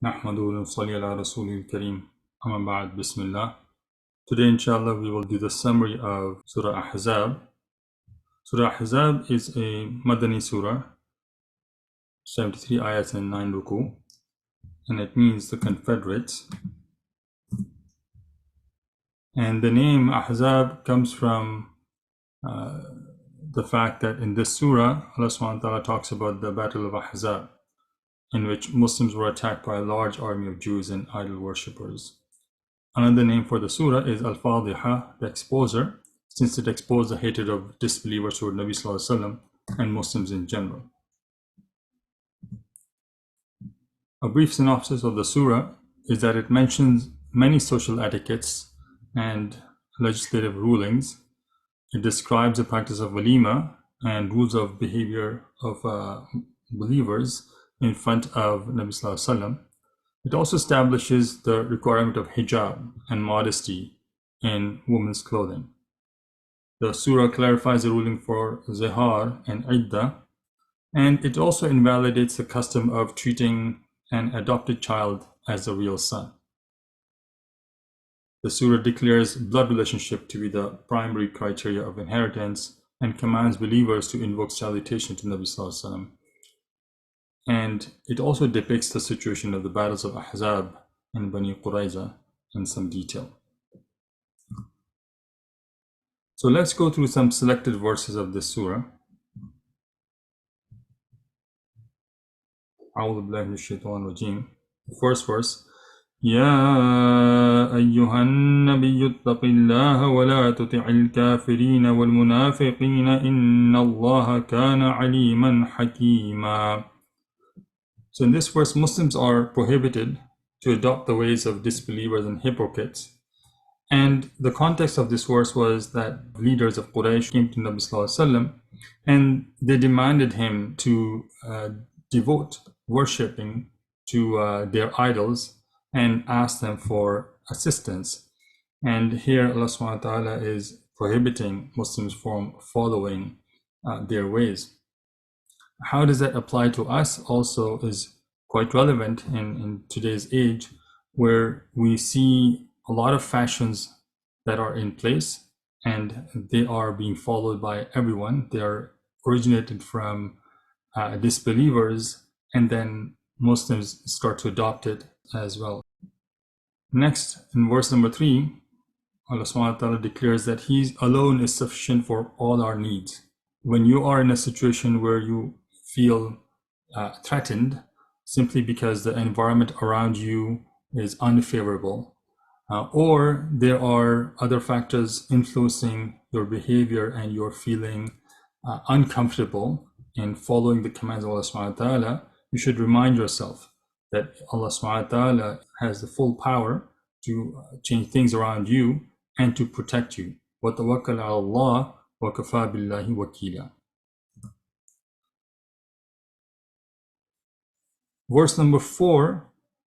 نحمده ونصلي على رسوله الكريم أما بعد بسم الله. Today inshallah we will do the summary of Surah Al-Ahzab. Surah Al-Ahzab is a Madani surah, 73 ayats and 9 ruku, and it means the Confederates. And the name Ahzab comes from the fact that in this surah Allah subhanahu wa ta'ala talks about the battle of Ahzab, in which Muslims were attacked by a large army of Jews and idol worshippers. Another name for the surah is Al-Fadhiha, the exposer, since it exposed the hatred of disbelievers toward Nabi Sallallahu Alaihi Wasallam and Muslims in general. A brief synopsis of the surah is that it mentions many social etiquettes and legislative rulings. It describes the practice of walima and rules of behavior of believers in front of Nabi Sallallahu Alaihi Wasallam. It also establishes the requirement of hijab and modesty in women's clothing. The surah clarifies the ruling for zihar and iddah, and it also invalidates the custom of treating an adopted child as a real son. The surah declares blood relationship to be the primary criteria of inheritance and commands believers to invoke salutation to Nabi Sallallahu Alaihi Wasallam. And it also depicts the situation of the battles of Ahzab and Bani Qurayza in some detail. So let's go through some selected verses of this surah. أعوذ بالله من الشيطان الرجيم. The first verse, يا أيها النبي اتق الله ولا تطع الكافرين والمنافقين إن الله كان عليما حكيما. So in this verse, Muslims are prohibited to adopt the ways of disbelievers and hypocrites. And the context of this verse was that leaders of Quraysh came to Nabi Sallallahu Alaihi Wasallam and they demanded him to devote worshipping to their idols and asked them for assistance. And here Allah subhanahu wa ta'ala is prohibiting Muslims from following their ways. How does that apply to us also is quite relevant in today's age, where we see a lot of fashions that are in place and they are being followed by everyone. They are originated from disbelievers, and then Muslims start to adopt it as well. Next, in verse number 3, Allah subhanahu wa ta'ala declares that He alone is sufficient for all our needs. When you are in a situation where you feel threatened simply because the environment around you is unfavorable, or there are other factors influencing your behavior and you're feeling uncomfortable in following the commands of Allah subhanahu wa ta'ala, you should remind yourself that Allah subhanahu wa ta'ala has the full power to change things around you and to protect you. وَتَوَكَّلْ عَلَى اللَّهِ وَكَفَى بِاللَّهِ وَكِيلًا. Verse number 4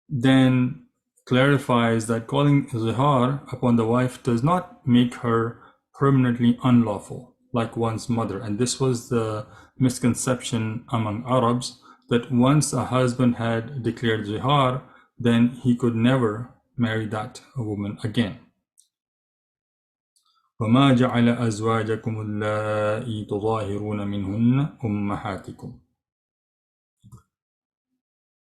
then clarifies that calling zihar upon the wife does not make her permanently unlawful, like one's mother. And this was the misconception among Arabs, that once a husband had declared zihar, then he could never marry that woman again. وَمَا جَعَلَ أَزْوَاجَكُمُ اللَّائِي تُظَاهِرُونَ مِنْهُنَّ أُمَّهَاتِكُمْ.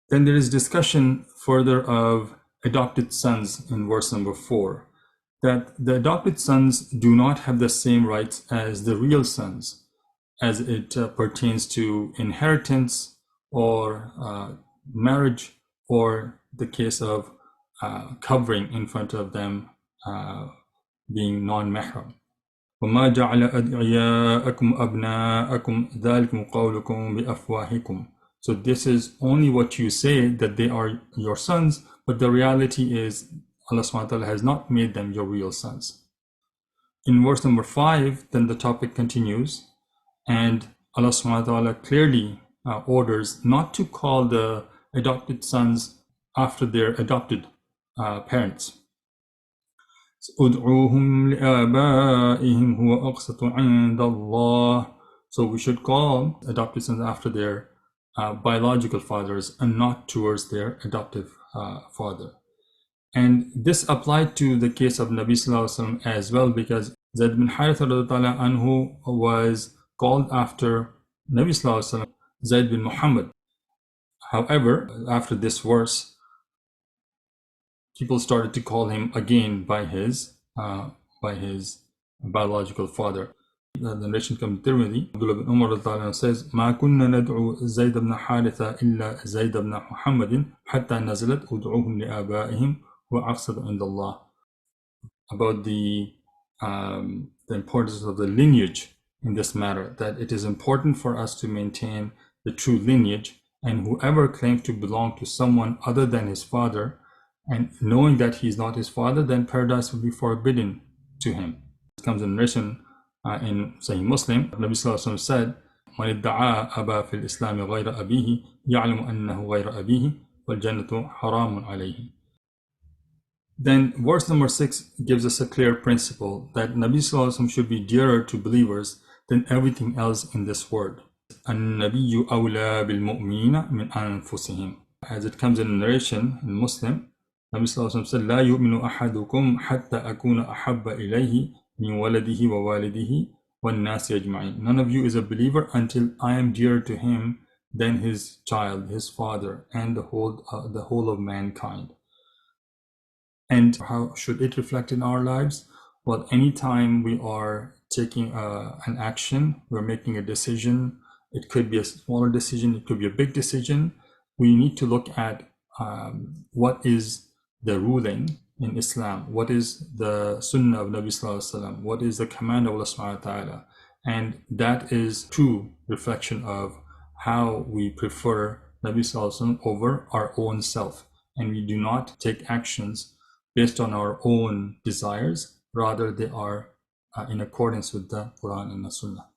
Then there is discussion further of adopted sons in verse number 4, that the adopted sons do not have the same rights as the real sons as it pertains to inheritance or marriage, or the case of covering in front of them being non-mahram. وَمَا جَعَلَ أَدْعِيَاءَكُمْ أَبْنَاءَكُمْ ذَلِكُمْ قَوْلُكُمْ بِأَفْوَاهِكُمْ. So this is only what you say, that they are your sons, but the reality is Allah subhanahu wa ta'ala has not made them your real sons. In verse number 5, then the topic continues, and Allah subhanahu wa ta'ala clearly orders not to call the adopted sons after their adopted parents. أُدْعُوهُمْ لِآبَائِهِمْ هُوَ أَقْسَطُ عِنْدَ اللَّهِ. So we should call adopted sons after their biological fathers and not towards their adoptive father. And this applied to the case of Nabi Sallallahu Alaihi Wasallam as well, because Zayd bin Haritha anhu was called after Nabi Sallallahu Alaihi Wasallam, Zayd bin Muhammad. However, after this verse, people started to call him again by his biological father. The narration comes from Tirmidhi. Abdullah bin Umar says, "Ma kunna nad'u Zayd ibn Haritha illa Zayd ibn Muhammadin hatta nazalat ud'uhum li abaihim wa aqsadu inda Allah." About the importance of the lineage in this matter, that it is important for us to maintain the true lineage, and whoever claims to belong to someone other than his father, and knowing that he is not his father, then paradise will be forbidden to him. It comes in narration in Sahih Muslim. Nabi Sallallahu Alaihi Wasallam said, "Man idda'a aba fil Islam ghayra abihi, ya'lamu annahu ghayra abihi, wal jannatu haramun alayhi." Then verse number 6 gives us a clear principle that Nabi Sallallahu Alaihi Wasallam should be dearer to believers than everything else in this world. An-nabiyyu awla bil mu'minina min anfusihim. As it comes in narration in Muslim, Nabi Sallallahu Alaihi Wasallam said, "La yu'minu ahadukum hatta akuna ahabba ilayhi min waladihi wa walidihi wan nasi ajma'in." None of you is a believer until I am dearer to him than his child, his father, and the whole of mankind. And how should it reflect in our lives? Well, anytime we are taking an action, we're making a decision. It could be a smaller decision, it could be a big decision. We need to look at what is the ruling in Islam, what is the Sunnah of Nabi Sallallahu Alaihi Wasallam, what is the command of Allah Subhanahu wa Ta'ala, and that is true reflection of how we prefer Nabi Sallallahu Alaihi Wasallam over our own self, and we do not take actions based on our own desires, rather they are in accordance with the Quran and the Sunnah.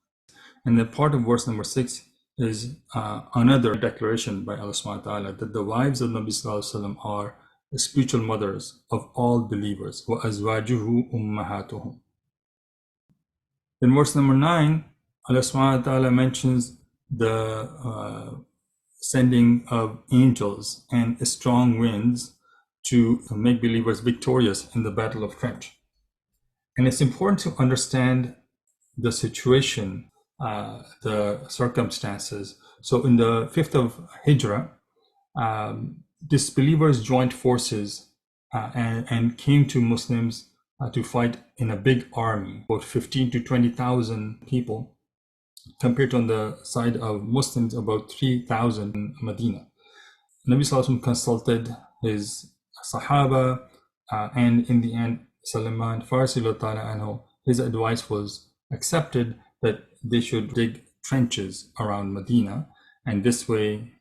And the part of verse number 6 is another declaration by Allah Subhanahu wa Ta'ala that the wives of Nabi Sallallahu Alaihi Wasallam are the spiritual mothers of all believers. Wa azwajuhu ummahatuhum. In verse number 9, Allah Subhanahu wa Ta'ala mentions the sending of angels and strong winds to make believers victorious in the battle of Trench. And it's important to understand the situation, the circumstances. So in the 5th of Hijrah, disbelievers joined forces and came to Muslims to fight in a big army, about 15 to 20,000 people, compared to on the side of Muslims, about 3,000 in Medina. Nabi Sallallahu Alaihi Wasallam consulted his Sahaba, and in the end, Salman Farsi anhu, his advice was accepted that they should dig trenches around Medina, and this way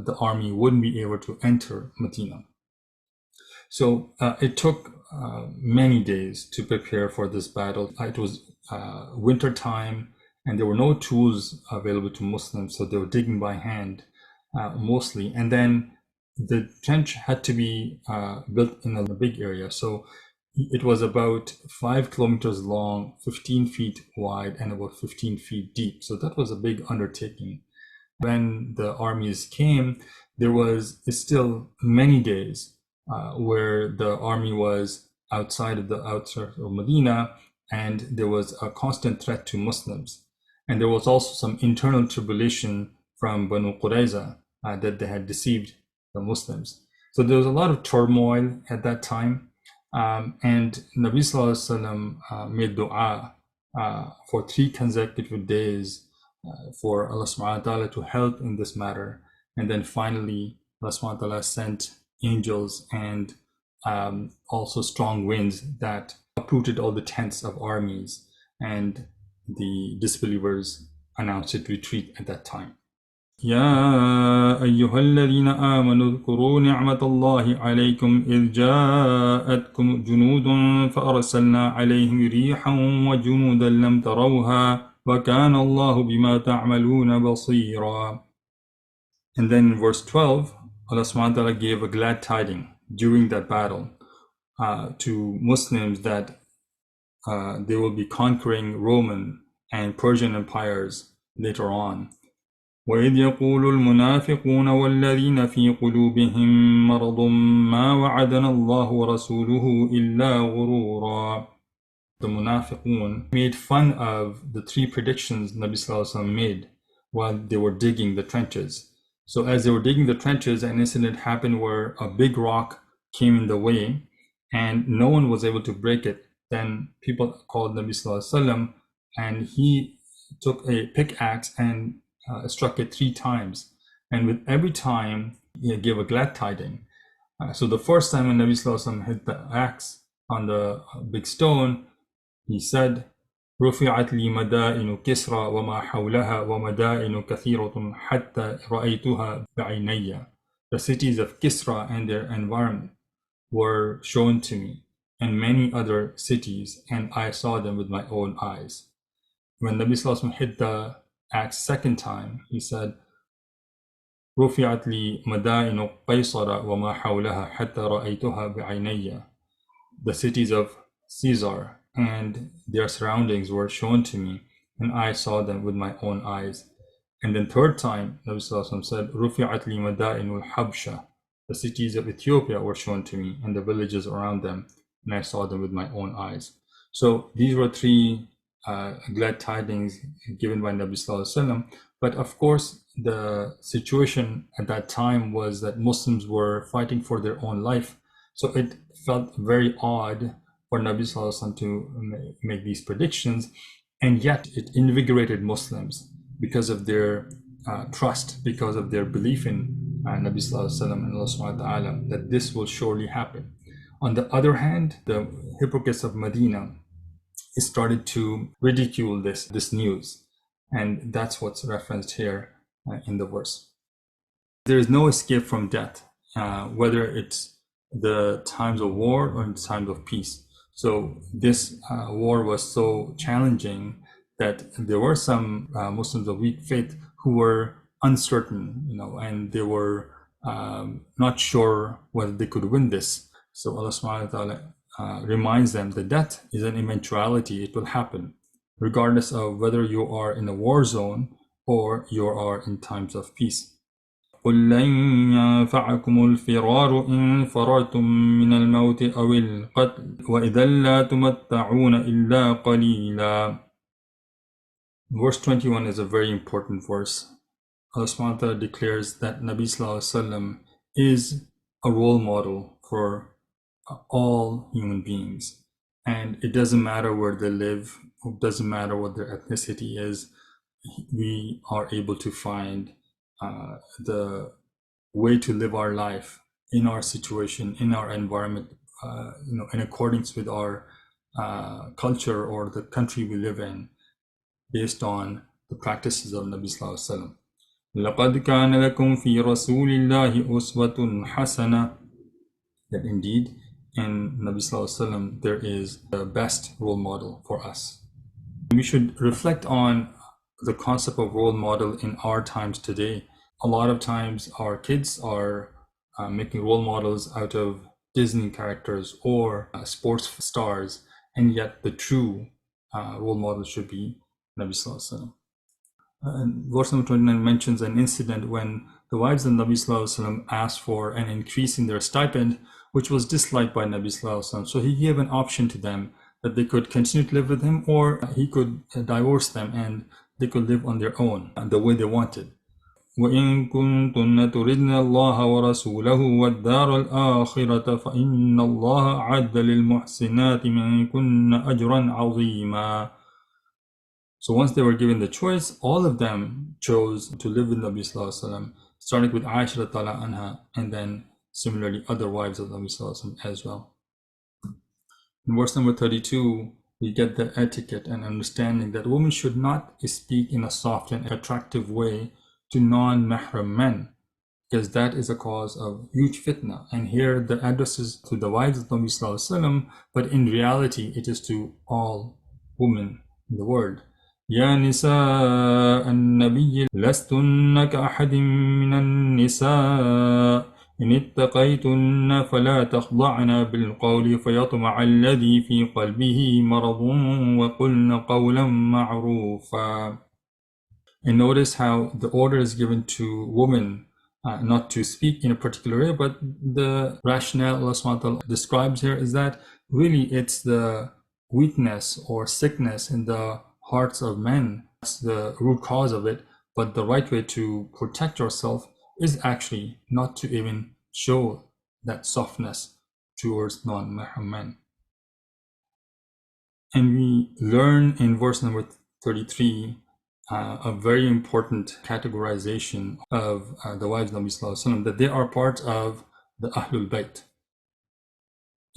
the army wouldn't be able to enter Medina. So it took many days to prepare for this battle. It was winter time, and there were no tools available to Muslims, so they were digging by hand mostly. And then the trench had to be built in a big area. So it was about 5 kilometers long, 15 feet wide, and about 15 feet deep. So that was a big undertaking. When the armies came, there was still many days where the army was outside of the outskirts of Medina, and there was a constant threat to Muslims. And there was also some internal tribulation from Banu Qurayza that they had deceived the Muslims. So there was a lot of turmoil at that time. And Nabi Sallallahu Alaihi Wasallam made dua for 3 consecutive days for Allah Subhanahu wa Ta'ala to help in this matter. And then finally, Allah Subhanahu wa Ta'ala sent angels and also strong winds that uprooted all the tents of armies, and the disbelievers announced a retreat at that time. يا أيها الذين آمنوا اذكروا نعمة الله عليكم إذ جاءتكم جنود فأرسلنا عليهم ريحا وجنودا لم تروها وكان الله بما تعملون بصيرا. And then in verse 12, Allah subhanahu wa ta'ala gave a glad tiding during that battle to Muslims that they will be conquering Roman and Persian empires later on. وإذ يقول المنافقون والذين في قلوبهم مرض ما وعدنا الله ورسوله إلا غرورا. The Munafiqun made fun of the three predictions Nabi Sallallahu Alaihi Wasallam made while they were digging the trenches. So as they were digging the trenches, an incident happened where a big rock came in the way and no one was able to break it. Then people called Nabi Sallallahu Alaihi Wasallam and he took a pickaxe and struck it 3 times. And with every time, he gave a glad tiding. So the first time when Nabi Sallallahu Alaihi Wasallam hit the axe on the big stone, he said, رفعت لي مدائن كسرى وما حولها ومدائن كثيرة حتى رأيتها بعيني. The cities of Kisra and their environment were shown to me, and many other cities, and I saw them with my own eyes. When Nabi Sallallahu Alaihi Wasallam hit the axe second time, he said, رفعت لي مدائن قيصر وما حولها حتى رأيتها بعيني. The cities of Caesar and their surroundings were shown to me, and I saw them with my own eyes. And then third time, Nabi Sallallahu Alaihi Wasallam said, رفعت لي مدائن الحبشة. The cities of Ethiopia were shown to me, and the villages around them, and I saw them with my own eyes. So these were 3 glad tidings given by Nabi Sallallahu Alaihi Wasallam. But of course, the situation at that time was that Muslims were fighting for their own life. So it felt very odd for Nabi Sallallahu Alaihi Wasallam to make these predictions, and yet it invigorated Muslims because of their trust, because of their belief in Nabi Sallallahu Alaihi Wasallam and Allah Subhanahu wa Ta'ala, that this will surely happen. On the other hand, the hypocrites of Medina started to ridicule this news, and that's what's referenced here in the verse. There is no escape from death, whether it's the times of war or in times of peace. So this war was so challenging that there were some Muslims of weak faith who were uncertain, and they were not sure whether they could win this. So Allah Subhanahu wa Ta'ala reminds them that death is an eventuality. It will happen, regardless of whether you are in a war zone or you are in times of peace. قل لن ينفعكم الفرار إن فررتم من الموت أو القتل وإذا لا تمتعون إلا قليلا. Verse 21 is a very important verse. Allah subhanahu wa ta'ala declares that Nabi Sallallahu Alaihi Wasallam is a role model for all human beings. And it doesn't matter where they live, it doesn't matter what their ethnicity is, we are able to find the way to live our life in our situation, in our environment, in accordance with our culture or the country we live in, based on the practices of Nabi Sallallahu Alaihi Wasallam. لَقَدْ كَانَ لَكُمْ فِي رَسُولِ اللَّهِ أُسْوَةٌ حَسَنَةٌ. That indeed, in Nabi Sallallahu Alaihi Wasallam, there is the best role model for us. We should reflect on the concept of role model in our times today. A lot of times our kids are making role models out of Disney characters or sports stars, and yet the true role model should be Nabi Sallallahu Alaihi Wasallam. And verse number 29 mentions an incident when the wives of Nabi Sallallahu Alaihi Wasallam asked for an increase in their stipend, which was disliked by Nabi Sallallahu Alaihi Wasallam. So he gave an option to them that they could continue to live with him, or he could divorce them and they could live on their own the way they wanted. وَإِن كُنتُنَّ تُرِدْنَ اللَّهَ وَرَسُولَهُ وَالدَّارَ الْآخِرَةَ فَإِنَّ اللَّهَ أَعَدَّ لِلْمُحْسِنَاتِ مِنكُنَّ أَجْرًا عَظِيمًا. So once they were given the choice, all of them chose to live with Nabi Sallallahu Alaihi Wasallam, starting with Aisha Radhiyallahu anha, and then similarly other wives of Nabi Sallallahu Alaihi Wasallam as well. In verse number 32, we get the etiquette and understanding that women should not speak in a soft and attractive way to non-mahram men, because that is a cause of huge fitna. And here the address is to the wives of Nabi Sallallahu Alaihi Wasallam, but in reality it is to all women in the world. يا نساء النبي لستن كأحد من النساء إن اتقيتن فلا تخضعن بالقول فيطمع الذي في قلبه مرض وقلن قولا معروفا. And notice how the order is given to women not to speak in a particular way, but the rationale Allah subhanahu wa ta'ala describes here is that really it's the weakness or sickness in the hearts of men. That's the root cause of it. But the right way to protect yourself is actually not to even show that softness towards non-mahram men. And we learn in verse number 33 a very important categorization of the wives of Nabi Sallallahu Alaihi Wasallam, that they are part of the Ahlul Bayt.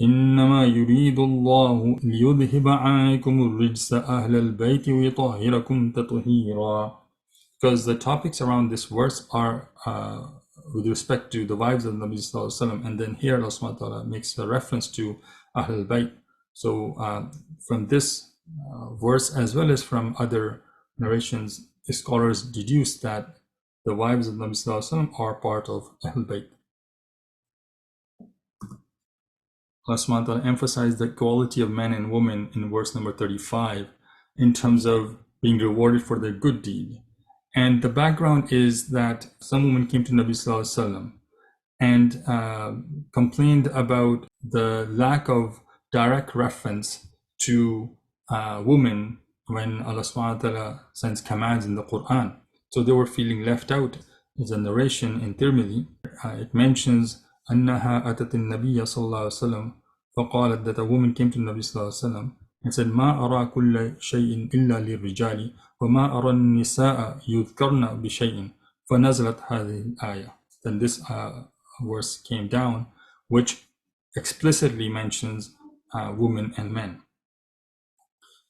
إنما يريد الله ليذهب عنكم الرجس أهل البيت ويطهركم تطهيرا. Because the topics around this verse are with respect to the wives of Nabi Sallallahu Alaihi Wasallam, and then here Allah subhanahu wa ta'ala makes a reference to Ahlul Bayt. So from this verse, as well as from other narrations, scholars deduce that the wives of Nabi Sallallahu Alaihi Wasallam are part of Ahlul Bayt. Allah subhanahu wa ta'ala emphasized the equality of men and women in verse number 35 in terms of being rewarded for their good deed. And the background is that some women came to Nabi Sallallahu Alaihi Wasallam and complained about the lack of direct reference to women when Allah subhanahu wa ta'ala sends commands in the Quran. So they were feeling left out. There's a narration in Tirmidhi. It mentions أنها أتت النبي صلى الله عليه وسلم فقالت, that a woman came to Nabi صلى الله عليه وسلم and said, ما أرى كل شيء إلا للرجال وما أرى النساء يذكرن بشيء فنزلت هذه الآية. Then this verse came down, which explicitly mentions women and men.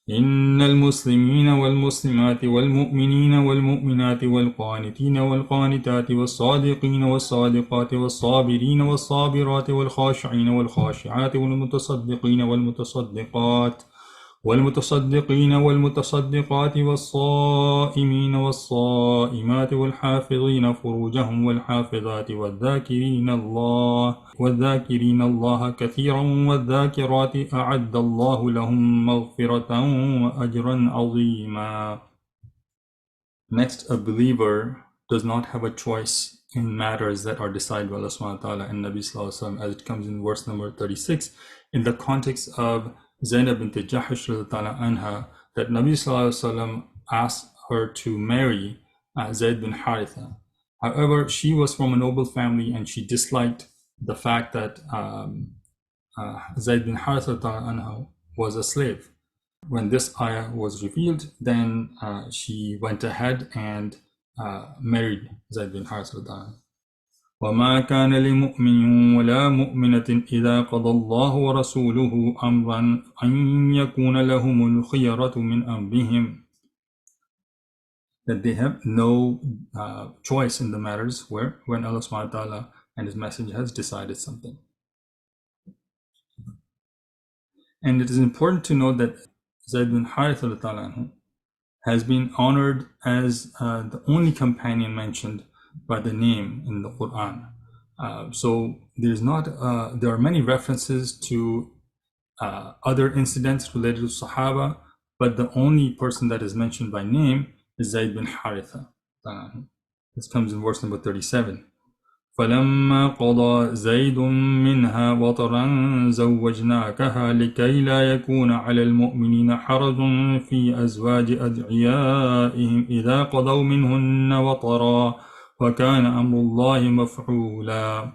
إن المسلمين والمسلمات والمؤمنين والمؤمنات والقانتين والقانتات والصادقين والصادقات والصابرين والصابرات والخاشعين والخاشعات والمتصدقين والمتصدقات والمتصدقين والمتصدقات والصائمين والصائمات والحافظين فروجهم والحافظات والذاكرين الله كثيرا والذاكرات أعد الله لهم مغفرة وأجرا عظيما. Next, a believer does not have a choice in matters that are decided by Allah subhanahu wa ta'ala and Nabi sallallahu alaihi wasallam, as it comes in verse number 36 in the context of Zainab bint Jahash anha, that Nabi sallallahu alaihi wasallam asked her to marry Zayd bin Haritha. However, she was from a noble family and she disliked the fact that Zayd bin Haritha anha was a slave. When this ayah was revealed, then she went ahead and married Zayd bin Haritha. وما كان لمؤمن ولا مؤمنة إذا قضى الله ورسوله أمرا أن يكون لهم الخيرة من أمرهم. That they have no choice in the matters when Allah subhanahu wa ta'ala and His Messenger has decided something. And it is important to note that Zayd bin Haritha has been honored as the only companion mentioned by the name in the Quran. So there are many references to other incidents related to Sahaba, but the only person that is mentioned by name is Zayd bin Haritha. This comes in verse number 37. فلما قضى زيد منها وطرا زوجناكها لكي لا يكون على المؤمنين حرج في أزواج أدعيائهم إذا قضوا منهن وطرا وكان أمر الله مفعولا.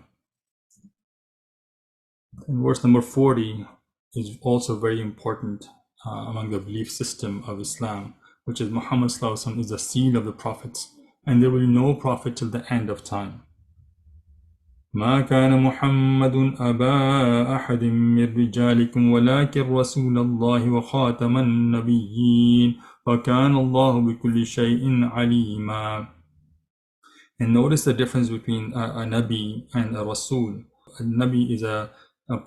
And verse number 40 is also very important among the belief system of Islam, which is Muhammad sallallahu alaihi wasallam is the seal of the prophets, and there will be no prophet till the end of time. ما كان محمد أبا أحد من رجالكم ولكن رسول الله وخاتم النبيين وكان الله بكل شيء عليما. And notice the difference between a Nabi and a Rasul. A Nabi is a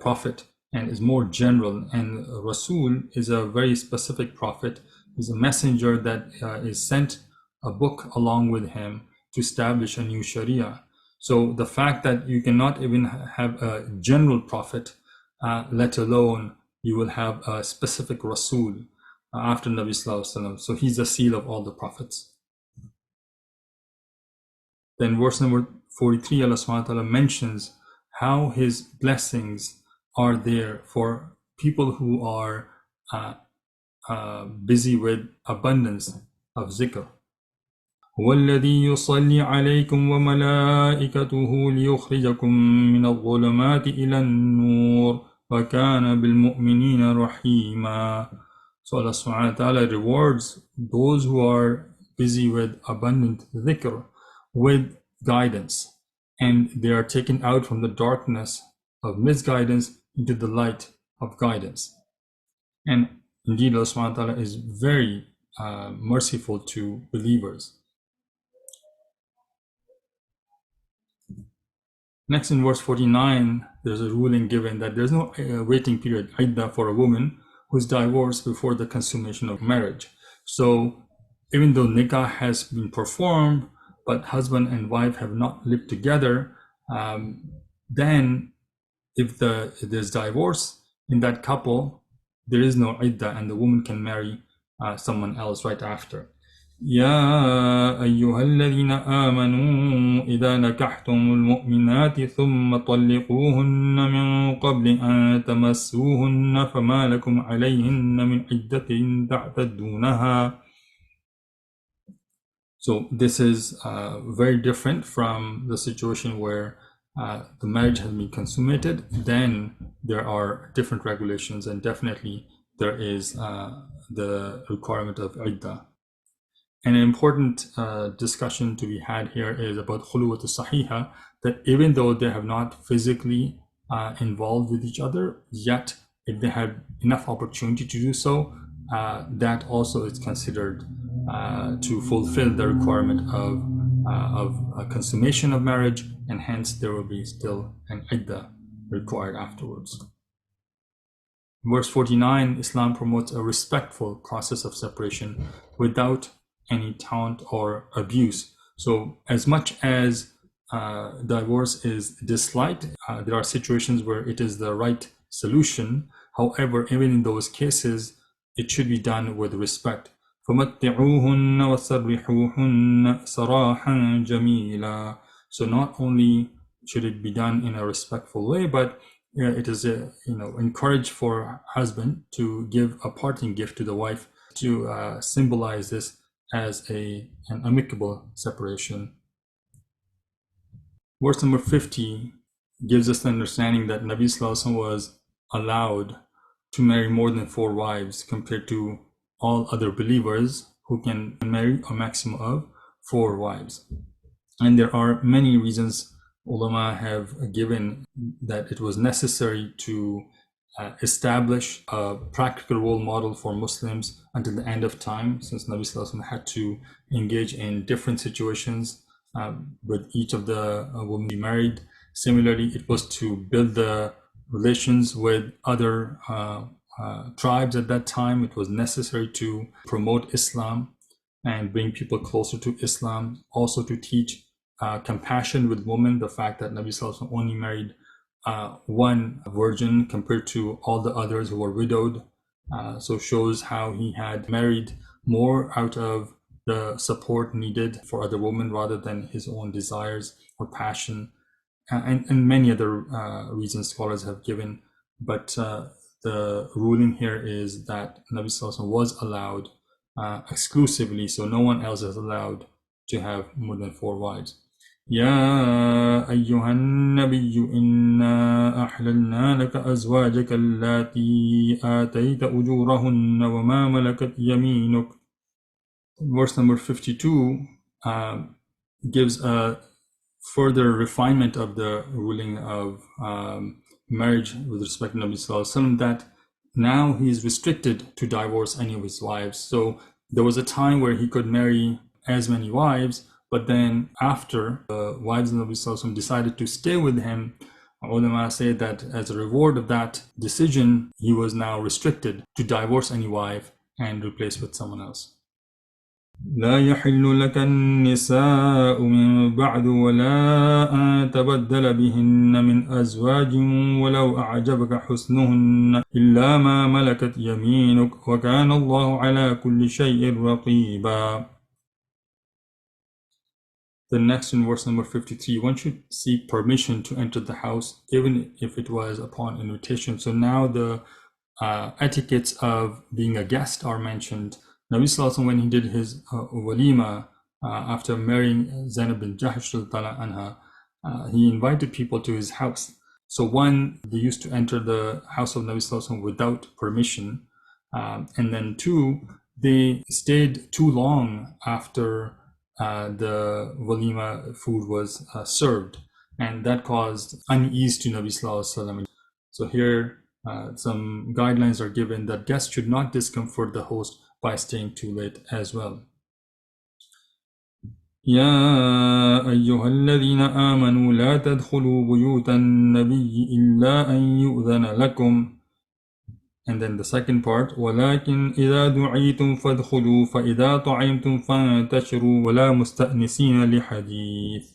prophet and is more general, and Rasul is a very specific prophet. He's a messenger that is sent a book along with him to establish a new Sharia. So the fact that you cannot even have a general prophet, let alone you will have a specific Rasul after Nabi Sallallahu Alaihi Wasallam. So he's the seal of all the prophets. Then verse number 43, Allah subhanahu wa ta'ala mentions how His blessings are there for people who are busy with abundance of zikr. هو الذي يصلي عليكم وملائكته ليخرجكم من الظلمات إلى النور وكان بالمؤمنين رحيما. So Allah subhanahu wa ta'ala rewards those who are busy with abundant dhikr with guidance, and they are taken out from the darkness of misguidance into the light of guidance. And indeed Allah subhanahu wa ta'ala is very merciful to believers. Next, in verse 49, there's a ruling given that there's no waiting period, iddah, for a woman who's divorced before the consummation of marriage. So even though nikah has been performed, but husband and wife have not lived together, then if there's divorce in that couple, there is no iddah, and the woman can marry someone else right after. يا أيها الذين آمنوا إذا نكحتم المؤمنات ثم طلقوهن من قبل أن تمسوهن فما لكم عليهن من عدة تعتدونها. So this is very different from the situation where the marriage has been consummated. Then there are different regulations, and definitely there is the requirement of iddah. And an important discussion to be had here is about khuluwat sahiha, that even though they have not physically involved with each other, yet if they had enough opportunity to do so, that also is considered to fulfill the requirement of a consummation of marriage, and hence there will be still an iddah required afterwards. Verse 49, Islam promotes a respectful process of separation without any taunt or abuse. So as much as divorce is disliked, there are situations where it is the right solution. However, even in those cases, it should be done with respect. فَمَتِّعُوهُنَّ وَسَرِّحُوهُنَّ سَرَاحًا جَمِيلًا. So not only should it be done in a respectful way, but it is encouraged for husband to give a parting gift to the wife to symbolize this as an amicable separation. Verse number 50 gives us the understanding that Nabi Sallallahu Alaihi Wasallam was allowed to marry more than 4 wives compared to all other believers who can marry a maximum of 4 wives. And there are many reasons ulama have given that it was necessary to establish a practical role model for Muslims until the end of time, since Nabi Sallallahu Alaihi Wasallam had to engage in different situations with each of the women he married. Similarly, it was to build the relations with other tribes at that time. It was necessary to promote Islam and bring people closer to Islam, also to teach compassion with women, the fact that Nabi Sallallahu Alaihi Wasallam only married one virgin compared to all the others who were widowed. So shows how he had married more out of the support needed for other women rather than his own desires or passion, and many other reasons scholars have given. But the ruling here is that Nabi Sallallahu Alaihi Wasallam was allowed exclusively, so no one else is allowed to have more than 4 wives. يا أيها النبي إنا أحللنا لك أزواجك اللاتي آتيت أجورهن وما ملكت يمينك. Verse number 52 gives a further refinement of the ruling of marriage with respect to Nabi Sallallahu Alaihi Wasallam, that now he is restricted to divorce any of his wives. So there was a time where he could marry as many wives, but then after the wives of Nabi Sallallahu Alaihi Wasallam decided to stay with him, ulama say that as a reward of that decision, he was now restricted to divorce any wife and replace with someone else. لا يحل لك النساء من بعد ولا أن تبدل بهن من أزواج ولو أعجبك حسنهن إلا ما ملكت يمينك وكان الله على كل شيء رقيبا. The next, in verse number 53, one should seek permission to enter the house, even if it was upon invitation. So now the etiquettes of being a guest are mentioned. Nabi Sallallahu Alaihi Wasallam, when he did his walima after marrying Zainab bin Jahsh anha, he invited people to his house. So one, they used to enter the house of Nabi Sallallahu Alaihi Wasallam without permission, and then two, they stayed too long after the walima food was served, and that caused unease to Nabi Sallallahu Alaihi Wasallam. So here some guidelines are given that guests should not discomfort the host by staying too late as well. يا أيها الذين آمنوا لا تدخلوا بيوت النبي إلا أن يؤذن لكم. And then the second part, ولكن إذا دعيتم فادخلوا فإذا طعمتم فانتشروا ولا مستأنسين لحديث.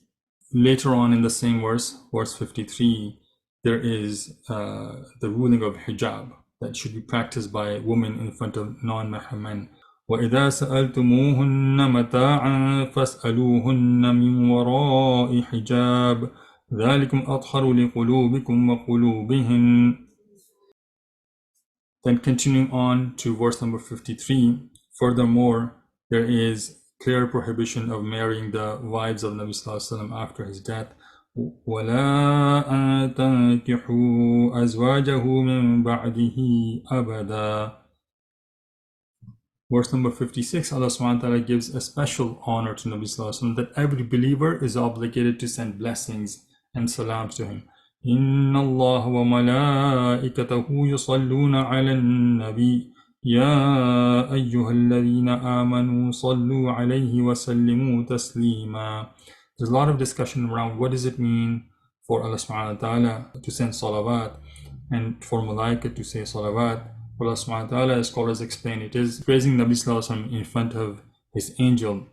Later on in the same verse, verse 53, there is the ruling of hijab that should be practiced by women in front of non-mahram men. وَإِذَا سَأَلْتُمُوهُنَّ مَتَاعًا فَاسْأَلُوهُنَّ مِنْ وَرَاءِ حِجَابٍ ذَلِكُمْ أَطْهَرُ لِقُلُوبِكُمْ وَقُلُوبِهِنْ. Then continuing on to verse number 53, furthermore, there is clear prohibition of marrying the wives of Nabi Sallallahu Alaihi Wasallam after his death. وَلَا أَن تَنكِحُوا أَزْوَاجَهُ مِن بَعْدِهِ أَبَدًا. Verse number 56, Allah subhanahu wa ta'ala gives a special honor to Nabi Sallallahu Alaihi Wasallam, that every believer is obligated to send blessings and salams to him. إِنَّ اللَّهَ وَمَلَائِكَتَهُ يُصَلُّونَ عَلَى النَّبِيِّ يَا أَيُّهَا الَّذِينَ آمَنُوا صَلُّوا عَلَيْهِ وَسَلِّمُوا تَسْلِيمًا. There's a lot of discussion around what does it mean for Allah subhanahu wa ta'ala to send salawat and for malaika to say salawat. Allah subhanahu wa ta'ala, as scholars explain, it is praising Nabi Sallallahu Alaihi Wasallam in front of his angel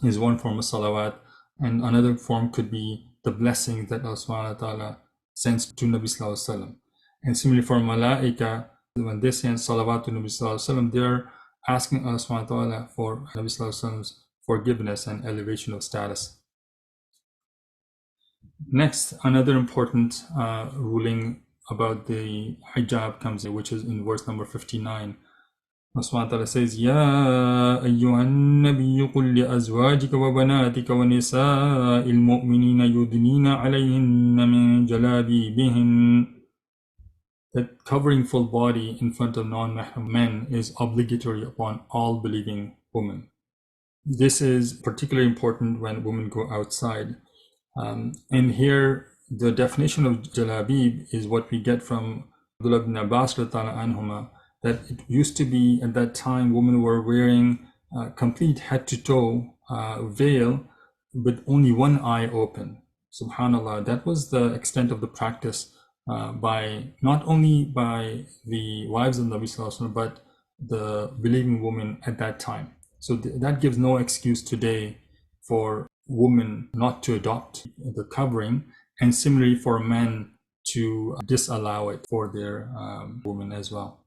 is one form of salawat, and another form could be the blessing that Allah subhanahu wa ta'ala sends to Nabi Sallallahu Alaihi Wasallam. And similarly for malaika, when they send salawat to Nabi Sallallahu Alaihi Wasallam, they're asking Allah subhanahu wa ta'ala for Nabi Sallallahu Alaihi Wasallam's forgiveness and elevation of status. Next, another important ruling about the hijab comes in, which is in verse number 59. Allah subhanahu wa ta'ala says, يَا أَيُّهَا النَّبِيُّ قُلْ لِأَزْوَاجِكَ وَبَنَاتِكَ وَنِسَاءِ الْمُؤْمِنِينَ يُدْنِينَ عَلَيْهِنَّ مِنْ جَلَابِيبِهِنَّ. That covering full body in front of non-mahram men is obligatory upon all believing women. This is particularly important when women go outside. And here, the definition of jalabib is what we get from Abdullah ibn Abbas anhuma, that it used to be at that time women were wearing complete head to toe veil with only one eye open. Subhanallah, that was the extent of the practice by not only by the wives of Nabi Sallallahu Alaihi Wasallam, but the believing women at that time. So that gives no excuse today for women not to adopt the covering, and similarly for men to disallow it for their women as well.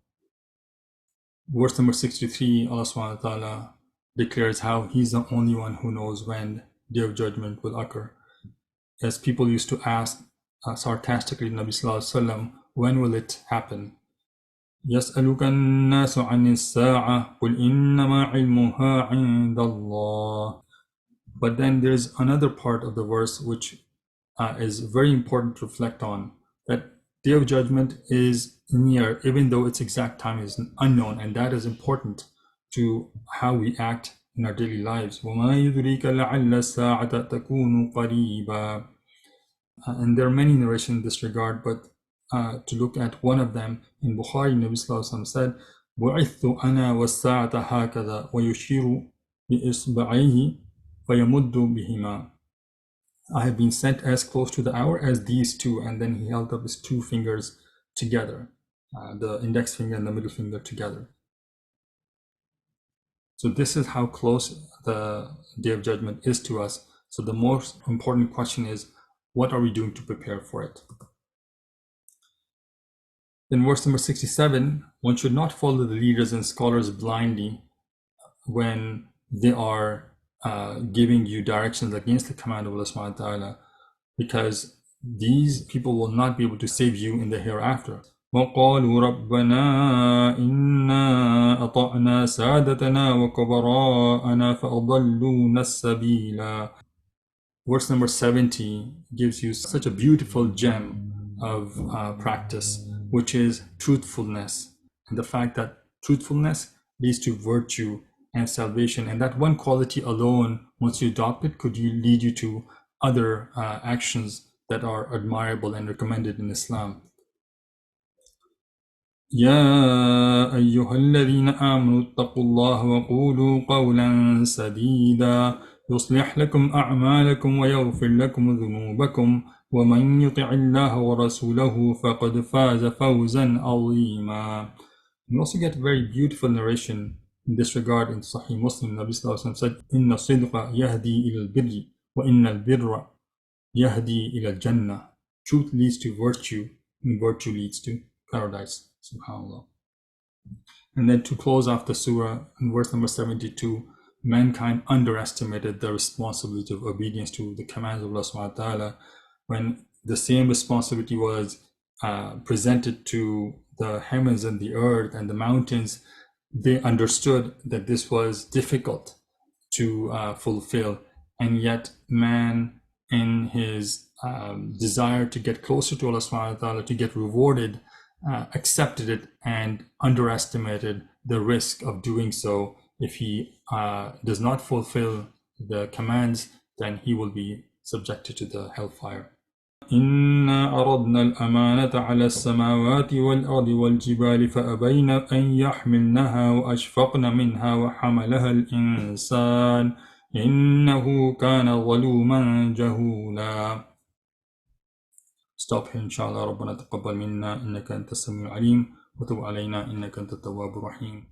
Verse number 63, Allah subhanahu wa ta'ala declares how he's the only one who knows when Day of Judgment will occur. As people used to ask sarcastically Nabi Sallallahu Alaihi Wasallam, when will it happen? يَسْأَلُكَ النَّاسُ عَنِ السَّاعَةِ قُلْ إِنَّمَا عِلْمُهَا عِنْدَ اللَّهِ. But then there's another part of the verse which is very important to reflect on, that Day of Judgment is near, even though its exact time is unknown, and that is important to how we act in our daily lives. وَمَا يُدْرِيكَ لَعَلَّ السَّاعَةَ تَكُونُ قَرِيبًا. And there are many narrations in this regard, but to look at one of them, in Bukhari, Nabi Sallallahu Alaihi Wasallam said, بُعِثْتُ أَنَا وَالسَّاعَةَ هَكَذَا وَيُشِيرُ بِإِصْبَعَيْهِ فَيَمُدُّ بِهِمَا. I have been sent as close to the hour as these two, and then he held up his two fingers together, the index finger and the middle finger together. So this is how close the Day of Judgment is to us. So the most important question is, what are we doing to prepare for it? In verse number 67, one should not follow the leaders and scholars blindly when they are giving you directions against the command of Allah subhanahu wa ta'ala, because these people will not be able to save you in the hereafter. وَقَالُوا رَبَّنَا إِنَّا أَطَعْنَا سَادَتَنَا وَكُبَرَاءَنَا فَأَضَلُّونَا السَّبِيلَ. Verse number 70 gives you such a beautiful gem of practice, which is truthfulness, and the fact that truthfulness leads to virtue and salvation, and that one quality alone, once you adopt it, could lead you to other actions that are admirable and recommended in Islam. يا أيها الذين آمنوا اتقوا الله وقولوا قولا سديدا يصلح لكم أعمالكم ويغفر لكم ذنوبكم ومن يطع الله ورسوله فقد فاز فوزا عظيما. We also get a very beautiful narration in this regard in Sahih Muslim. Nabi Sallallahu Alaihi Wasallam said, إن الصدق يهدي إلى البر وإن البر يهدي إلى الجنة. Truth leads to virtue, and virtue leads to paradise. SubhanAllah. And then to close off the surah, in verse number 72, mankind underestimated the responsibility of obedience to the commands of Allah subhanahu wa ta'ala. When the same responsibility was presented to the heavens and the earth and the mountains, they understood that this was difficult to fulfill, and yet man, in his desire to get closer to Allah subhanahu wa ta'ala, to get rewarded, accepted it and underestimated the risk of doing so. If he does not fulfill the commands, then he will be subjected to the hellfire. إنا أردنا الأمانة على السماوات والأرض والجبال فأبين أن يحملنها وأشفقن منها وحملها الإنسان إنه كان ظلوما جهولا. Stop here, inshallah. ربنا تقبل منا إنك أنت السميع العليم وتب علينا إنك أنت التواب الرحيم.